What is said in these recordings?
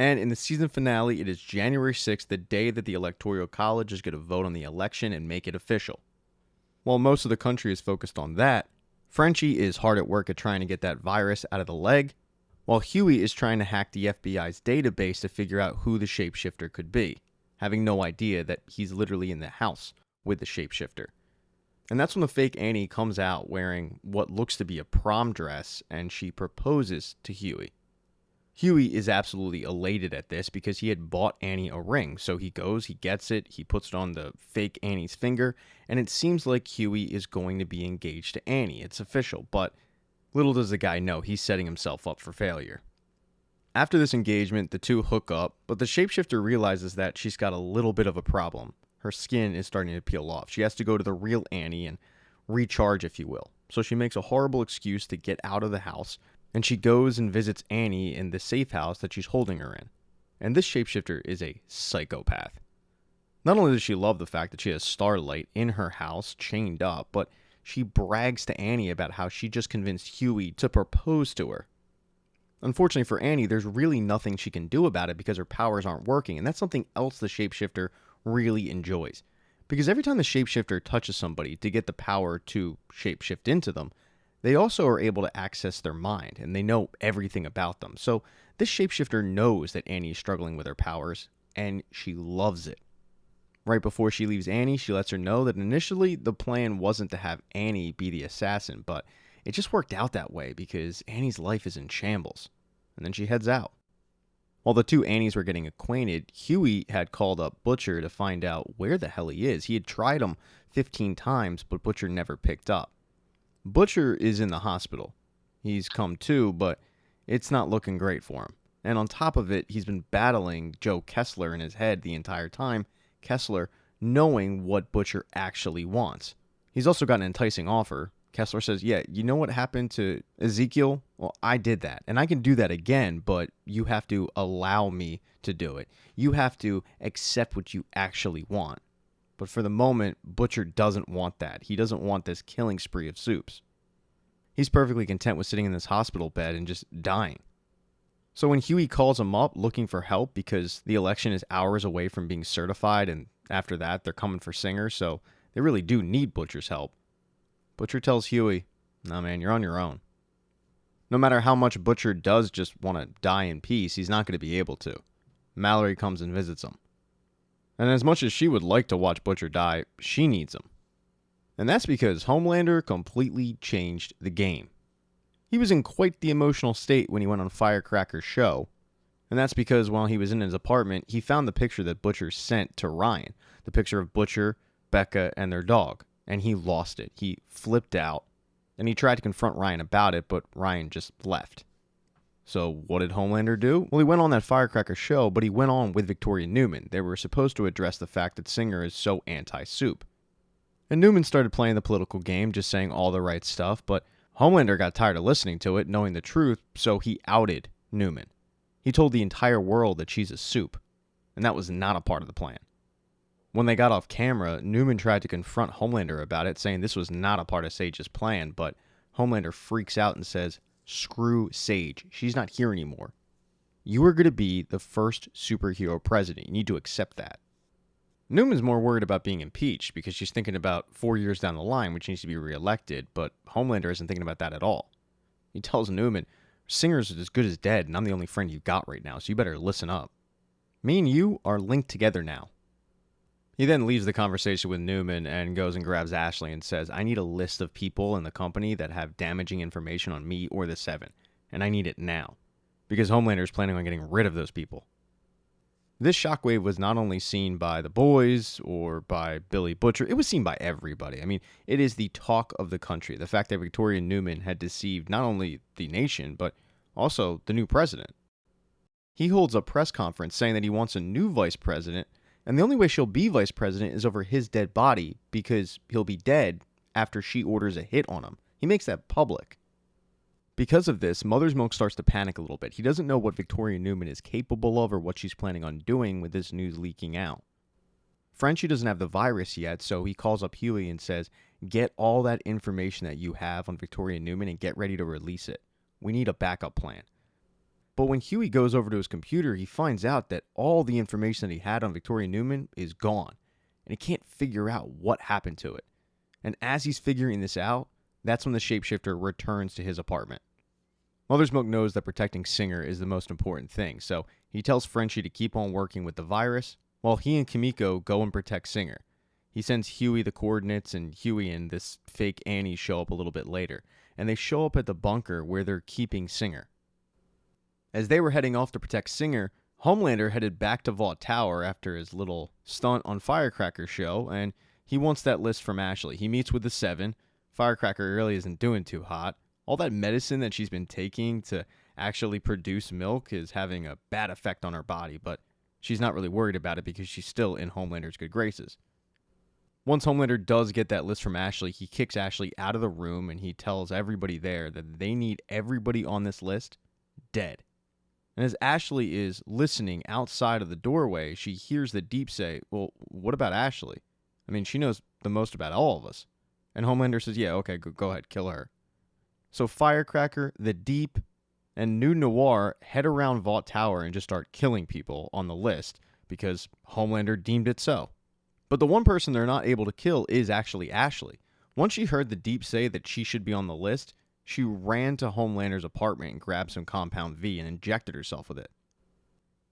And in the season finale, it is January 6th, the day that the Electoral College is going to vote on the election and make it official. While most of the country is focused on that, Frenchie is hard at work at trying to get that virus out of the leg, while Huey is trying to hack the FBI's database to figure out who the shapeshifter could be, having no idea that he's literally in the house with the shapeshifter. And that's when the fake Annie comes out wearing what looks to be a prom dress, and she proposes to Huey. Huey is absolutely elated at this because he had bought Annie a ring, so he goes, he gets it, he puts it on the fake Annie's finger, and it seems like Huey is going to be engaged to Annie. It's official, but little does the guy know he's setting himself up for failure. After this engagement, the two hook up, but the shapeshifter realizes that she's got a little bit of a problem. Her skin is starting to peel off. She has to go to the real Annie and recharge, if you will. So she makes a horrible excuse to get out of the house, and she goes and visits Annie in the safe house that she's holding her in. And this shapeshifter is a psychopath. Not only does she love the fact that she has Starlight in her house, chained up, but she brags to Annie about how she just convinced Huey to propose to her. Unfortunately for Annie, there's really nothing she can do about it because her powers aren't working, and that's something else the shapeshifter really enjoys. Because every time the shapeshifter touches somebody to get the power to shapeshift into them, they also are able to access their mind, and they know everything about them. So this shapeshifter knows that Annie is struggling with her powers, and she loves it. Right before she leaves Annie, she lets her know that initially the plan wasn't to have Annie be the assassin, but it just worked out that way because Annie's life is in shambles. And then she heads out. While the two Annies were getting acquainted, Huey had called up Butcher to find out where the hell he is. He had tried him 15 times, but Butcher never picked up. Butcher is in the hospital. He's come to, but it's not looking great for him. And on top of it, he's been battling Joe Kessler in his head the entire time, Kessler knowing what Butcher actually wants. He's also got an enticing offer. Kessler says, yeah, you know what happened to Ezekiel? Well, I did that, and I can do that again, but you have to allow me to do it. You have to accept what you actually want. But for the moment, Butcher doesn't want that. He doesn't want this killing spree of Soups. He's perfectly content with sitting in this hospital bed and just dying. So when Huey calls him up looking for help because the election is hours away from being certified, and after that they're coming for Singer, so they really do need Butcher's help, Butcher tells Huey, nah man, you're on your own. No matter how much Butcher does just want to die in peace, he's not going to be able to. Mallory comes and visits him. And as much as she would like to watch Butcher die, she needs him. And that's because Homelander completely changed the game. He was in quite the emotional state when he went on Firecracker's show, and that's because while he was in his apartment, he found the picture that Butcher sent to Ryan, the picture of Butcher, Becca, and their dog, and he lost it. He flipped out, and he tried to confront Ryan about it, but Ryan just left. So what did Homelander do? Well, he went on that Firecracker show, but he went on with Victoria Neuman. They were supposed to address the fact that Singer is so anti-Soup. And Neuman started playing the political game, just saying all the right stuff, but Homelander got tired of listening to it, knowing the truth, so he outed Neuman. He told the entire world that she's a Soup, and that was not a part of the plan. When they got off camera, Neuman tried to confront Homelander about it, saying this was not a part of Sage's plan, but Homelander freaks out and says, screw Sage. She's not here anymore. You are going to be the first superhero president. You need to accept that. Newman's more worried about being impeached because she's thinking about 4 years down the line, which needs to be reelected, but Homelander isn't thinking about that at all. He tells Neuman, Singer's as good as dead, and I'm the only friend you've got right now, so you better listen up. Me and you are linked together now. He then leaves the conversation with Neuman and goes and grabs Ashley and says, I need a list of people in the company that have damaging information on me or the Seven, and I need it now, because Homelander is planning on getting rid of those people. This shockwave was not only seen by the boys or by Billy Butcher, it was seen by everybody. I mean, it is the talk of the country, the fact that Victoria Neuman had deceived not only the nation, but also the new president. He holds a press conference saying that he wants a new vice president, and the only way she'll be vice president is over his dead body, because he'll be dead after she orders a hit on him. He makes that public. Because of this, Mother's Milk starts to panic a little bit. He doesn't know what Victoria Neuman is capable of or what she's planning on doing with this news leaking out. Frenchie doesn't have the virus yet, so he calls up Huey and says, get all that information that you have on Victoria Neuman and get ready to release it. We need a backup plan. But when Huey goes over to his computer, he finds out that all the information that he had on Victoria Neuman is gone, and he can't figure out what happened to it. And as he's figuring this out, that's when the shapeshifter returns to his apartment. Mother's Milk knows that protecting Singer is the most important thing, so he tells Frenchie to keep on working with the virus, while he and Kimiko go and protect Singer. He sends Huey the coordinates, and Huey and this fake Annie show up a little bit later, and they show up at the bunker where they're keeping Singer. As they were heading off to protect Singer, Homelander headed back to Vought Tower after his little stunt on Firecracker's show, and he wants that list from Ashley. He meets with the Seven. Firecracker really isn't doing too hot. All that medicine that she's been taking to actually produce milk is having a bad effect on her body, but she's not really worried about it because she's still in Homelander's good graces. Once Homelander does get that list from Ashley, he kicks Ashley out of the room and he tells everybody there that they need everybody on this list dead. And as Ashley is listening outside of the doorway, she hears the Deep say, "Well, what about Ashley? I mean, she knows the most about all of us." And Homelander says, "Yeah, okay, go ahead, kill her." So Firecracker, the Deep, and New Noir head around Vought Tower and just start killing people on the list because Homelander deemed it so. But the one person they're not able to kill is actually Ashley. Once she heard the Deep say that she should be on the list, she ran to Homelander's apartment and grabbed some Compound V and injected herself with it.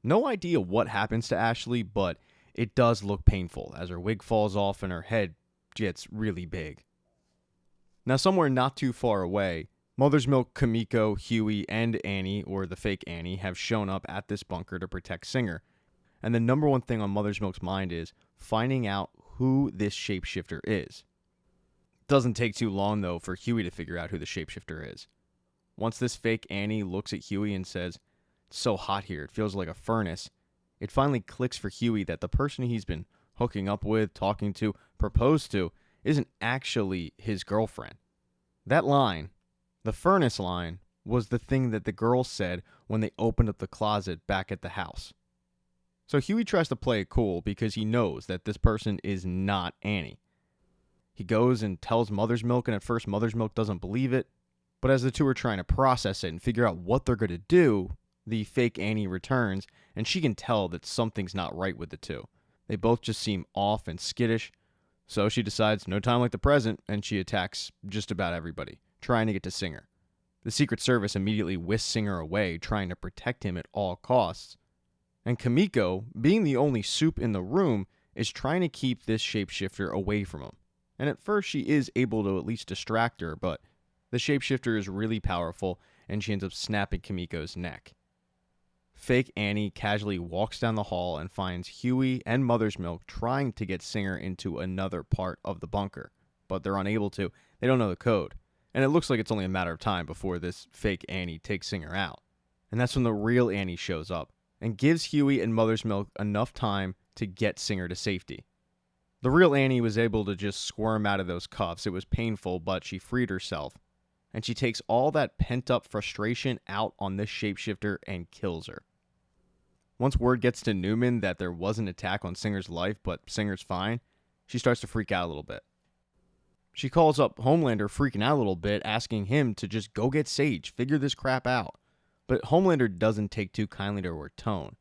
No idea what happens to Ashley, but it does look painful as her wig falls off and her head gets really big. Now, somewhere not too far away, Mother's Milk, Kimiko, Huey, and Annie, or the fake Annie, have shown up at this bunker to protect Singer. And the number one thing on Mother's Milk's mind is finding out who this shapeshifter is. Doesn't take too long, though, for Huey to figure out who the shapeshifter is. Once this fake Annie looks at Huey and says, "It's so hot here, it feels like a furnace," it finally clicks for Huey that the person he's been hooking up with, talking to, proposed to, isn't actually his girlfriend. That line, the furnace line, was the thing that the girl said when they opened up the closet back at the house. So Huey tries to play it cool because he knows that this person is not Annie. He goes and tells Mother's Milk, and at first Mother's Milk doesn't believe it, but as the two are trying to process it and figure out what they're going to do, the fake Annie returns, and she can tell that something's not right with the two. They both just seem off and skittish, so she decides no time like the present, and she attacks just about everybody, trying to get to Singer. The Secret Service immediately whisks Singer away, trying to protect him at all costs. And Kimiko, being the only soup in the room, is trying to keep this shapeshifter away from him. And at first she is able to at least distract her, but the shapeshifter is really powerful, and she ends up snapping Kimiko's neck. Fake Annie casually walks down the hall and finds Huey and Mother's Milk trying to get Singer into another part of the bunker, but they're unable to. They don't know the code. And it looks like it's only a matter of time before this fake Annie takes Singer out. And that's when the real Annie shows up and gives Huey and Mother's Milk enough time to get Singer to safety. The real Annie was able to just squirm out of those cuffs. It was painful, but she freed herself. And she takes all that pent-up frustration out on this shapeshifter and kills her. Once word gets to Neuman that there was an attack on Singer's life, but Singer's fine, she starts to freak out a little bit. She calls up Homelander, freaking out a little bit, asking him to just go get Sage, figure this crap out. But Homelander doesn't take too kindly to her tone.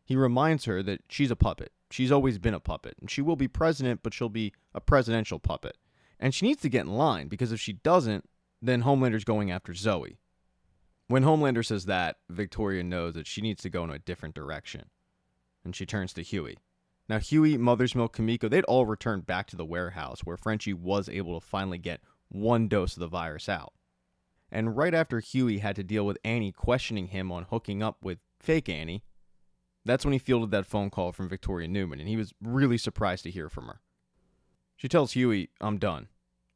He reminds her that she's a puppet. She's always been a puppet, and she will be president, but she'll be a presidential puppet. And she needs to get in line, because if she doesn't, then Homelander's going after Zoe. When Homelander says that, Victoria knows that she needs to go in a different direction. And she turns to Huey. Now, Huey, Mother's Milk, Kimiko, they'd all returned back to the warehouse, where Frenchie was able to finally get one dose of the virus out. And right after Huey had to deal with Annie questioning him on hooking up with fake Annie, that's when he fielded that phone call from Victoria Neuman, and he was really surprised to hear from her. She tells Huey, "I'm done.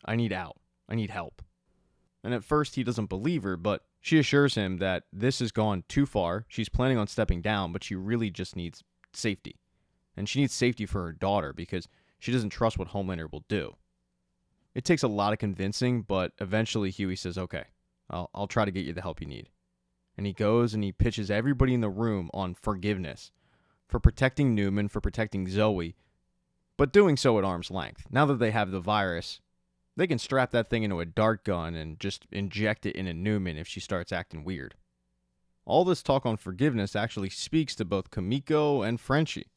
I need out. I need help." And at first he doesn't believe her, but she assures him that this has gone too far. She's planning on stepping down, but she really just needs safety. And she needs safety for her daughter because she doesn't trust what Homelander will do. It takes a lot of convincing, but eventually Huey says, "Okay, I'll try to get you the help you need." And he goes and he pitches everybody in the room on forgiveness for protecting Neuman, for protecting Zoe, but doing so at arm's length. Now that they have the virus, they can strap that thing into a dart gun and just inject it into Neuman if she starts acting weird. All this talk on forgiveness actually speaks to both Kimiko and Frenchie.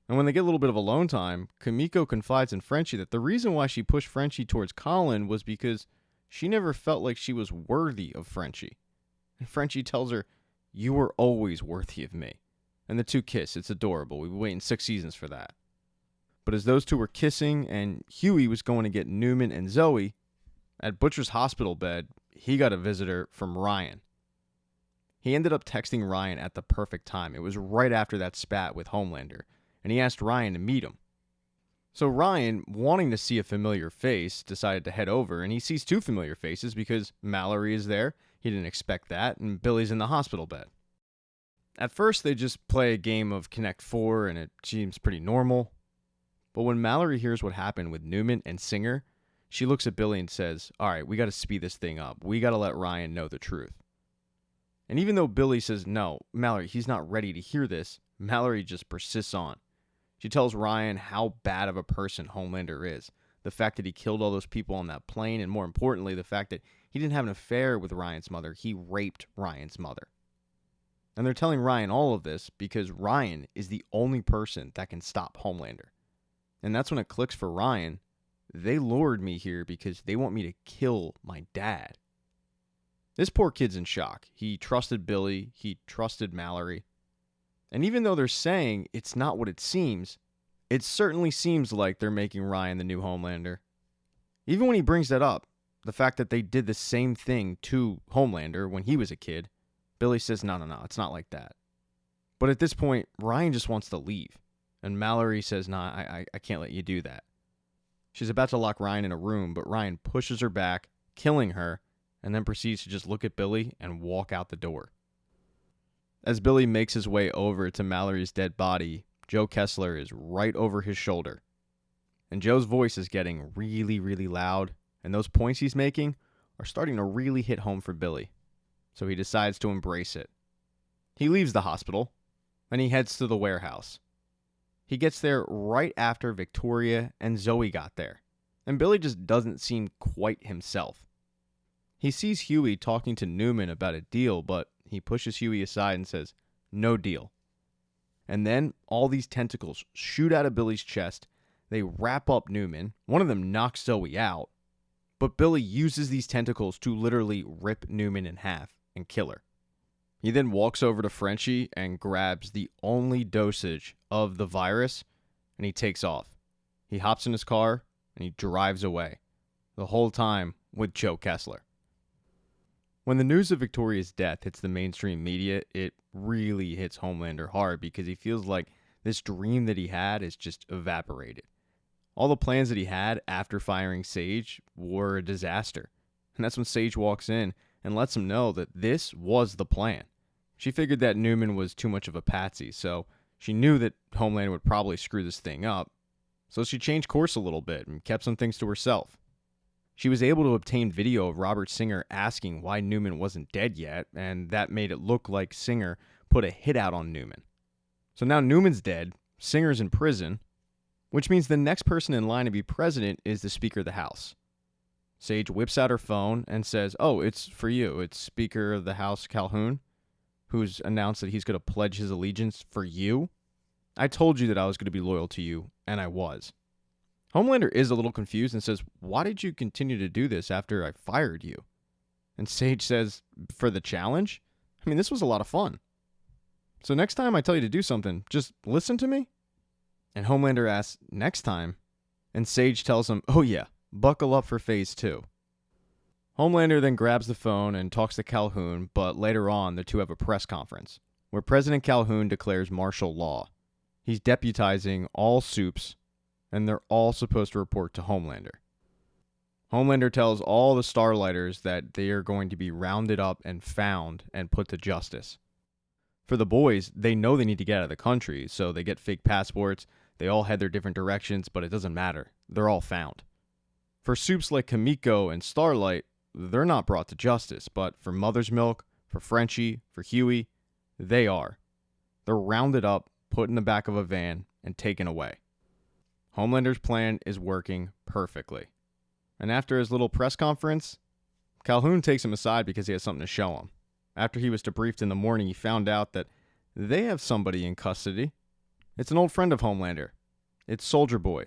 And when they get a little bit of alone time, Kimiko confides in Frenchie that the reason why she pushed Frenchie towards Colin was because she never felt like she was worthy of Frenchie. And Frenchie tells her, "You were always worthy of me." And the two kiss. It's adorable. We've been waiting 6 seasons for that. But as those two were kissing and Huey was going to get Neuman and Zoe, at Butcher's hospital bed, he got a visitor from Ryan. He ended up texting Ryan at the perfect time. It was right after that spat with Homelander, and he asked Ryan to meet him. So Ryan, wanting to see a familiar face, decided to head over, and he sees 2 familiar faces because Mallory is there. He didn't expect that, and Billy's in the hospital bed. At first, they just play a game of Connect 4, and it seems pretty normal. But when Mallory hears what happened with Neuman and Singer, she looks at Billy and says, "All right, we got to speed this thing up. We got to let Ryan know the truth." And even though Billy says, "No, Mallory, he's not ready to hear this," Mallory just persists on. She tells Ryan how bad of a person Homelander is. The fact that he killed all those people on that plane, and more importantly, the fact that he didn't have an affair with Ryan's mother. He raped Ryan's mother. And they're telling Ryan all of this because Ryan is the only person that can stop Homelander. And that's when it clicks for Ryan. They lured me here because they want me to kill my dad. This poor kid's in shock. He trusted Billy. He trusted Mallory. And even though they're saying it's not what it seems, it certainly seems like they're making Ryan the new Homelander. Even when he brings that up, the fact that they did the same thing to Homelander when he was a kid, Billy says, no, it's not like that. But at this point, Ryan just wants to leave. And Mallory says, nah, I can't let you do that. She's about to lock Ryan in a room, but Ryan pushes her back, killing her, and then proceeds to just look at Billy and walk out the door. As Billy makes his way over to Mallory's dead body, Joe Kessler is right over his shoulder. And Joe's voice is getting really, really loud, and those points he's making are starting to really hit home for Billy. So he decides to embrace it. He leaves the hospital, and he heads to the warehouse. He gets there right after Victoria and Zoe got there, and Billy just doesn't seem quite himself. He sees Huey talking to Neuman about a deal, but he pushes Huey aside and says, "No deal." And then all these tentacles shoot out of Billy's chest. They wrap up Neuman. One of them knocks Zoe out, but Billy uses these tentacles to literally rip Neuman in half and kill her. He then walks over to Frenchie and grabs the only dosage of the virus, and he takes off. He hops in his car, and he drives away, the whole time with Joe Kessler. When the news of Victoria's death hits the mainstream media, it really hits Homelander hard because he feels like this dream that he had is just evaporated. All the plans that he had after firing Sage were a disaster. And that's when Sage walks in and lets him know that this was the plan. She figured that Neuman was too much of a patsy, so she knew that Homelander would probably screw this thing up. So she changed course a little bit and kept some things to herself. She was able to obtain video of Robert Singer asking why Neuman wasn't dead yet, and that made it look like Singer put a hit out on Neuman. So now Neuman's dead, Singer's in prison, which means the next person in line to be president is the Speaker of the House. Sage whips out her phone and says, "Oh, it's for you. It's Speaker of the House Calhoun, who's announced that he's going to pledge his allegiance for you. I told you that I was going to be loyal to you, and I was." Homelander is a little confused and says, "Why did you continue to do this after I fired you?" And Sage says, "For the challenge? I mean, this was a lot of fun. So next time I tell you to do something, just listen to me?" And Homelander asks, "Next time?" And Sage tells him, "Oh yeah, buckle up for phase 2. Homelander then grabs the phone and talks to Calhoun, but later on, the two have a press conference, where President Calhoun declares martial law. He's deputizing all soups, and they're all supposed to report to Homelander. Homelander tells all the Starlighters that they are going to be rounded up and found and put to justice. For the boys, they know they need to get out of the country, so they get fake passports. They all head their different directions, but it doesn't matter. They're all found. For soups like Kimiko and Starlight, they're not brought to justice, but for Mother's Milk, for Frenchie, for Huey, they are. They're rounded up, put in the back of a van, and taken away. Homelander's plan is working perfectly. And after his little press conference, Calhoun takes him aside because he has something to show him. After he was debriefed in the morning, he found out that they have somebody in custody. It's an old friend of Homelander. It's Soldier Boy,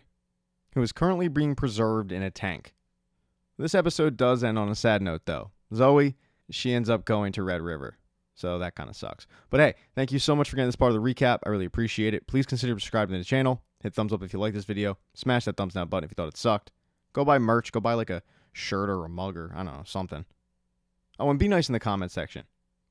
who is currently being preserved in a tank. This episode does end on a sad note, though. Zoe, she ends up going to Red River. So that kind of sucks. But hey, thank you so much for getting this part of the recap. I really appreciate it. Please consider subscribing to the channel. Hit thumbs up if you like this video. Smash that thumbs down button if you thought it sucked. Go buy merch. Go buy like a shirt or a mug or, I don't know, something. Oh, and be nice in the comment section.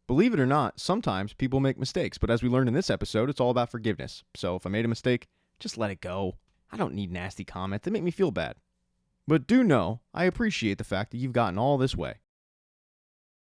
Believe it or not, sometimes people make mistakes. But as we learned in this episode, it's all about forgiveness. So if I made a mistake, just let it go. I don't need nasty comments. They make me feel bad. But do know, I appreciate the fact that you've gotten all this way.